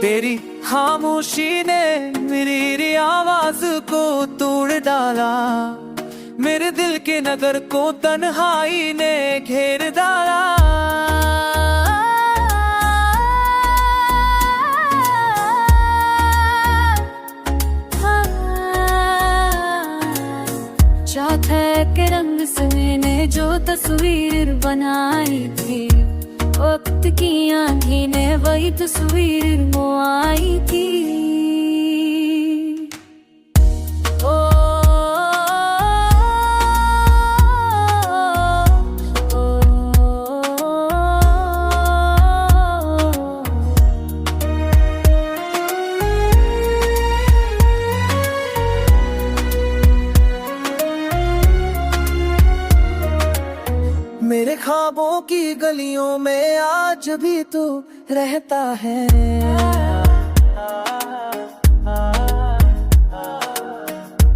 तेरी खामोशी ने मेरी आवाज को तोड़ डाला, मेरे दिल के नगर को तन्हाई ने घेर डाला। चाहता है कि रंग से मैंने जो तस्वीर बनाई थी, वक्त की आंधी ने वही तस्वीर मुआई थी। मेरे ख्वाबों की गलियों में आज भी तू रहता है,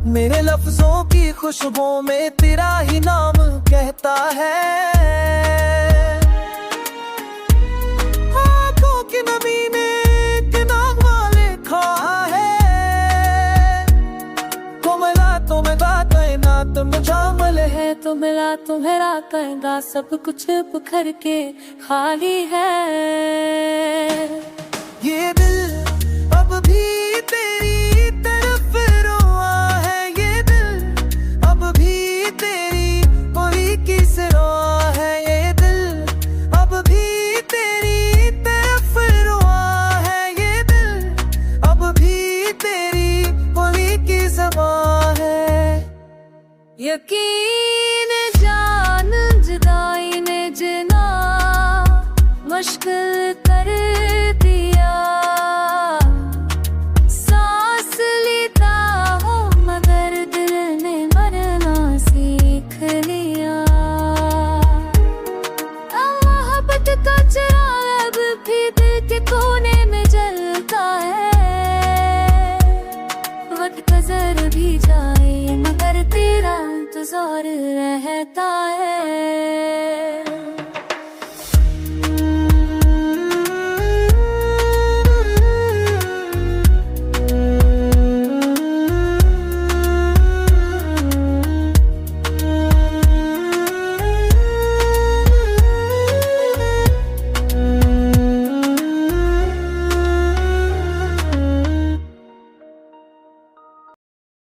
मेरे लफ्जों की खुशबू में तेरा ही नाम कहता है। आँखों की नमी में एक नागमा लिखा है, तो मिला कायनात में जामल है, तो मिला तुम्हारा कहना सब कुछ बिखर के खाली है। ये दिल अब भी तेरी तरफ रोआ है, ये दिल अब भी तेरी कोई किस रोआ है, ये दिल अब भी तेरी तरफ रोआ है, ये दिल अब भी तेरी कोई की ज़बां है। यकीन जान जुदाई ने जना मुश्किल कर दिया, सांस लेता हूँ मगर दिल ने मरना सीख लिया। मोहब्बत का चिराग भी दिल के कोने में जलता है, वक्त गुजर भी जाए मगर तेरा इंतजार रहता है।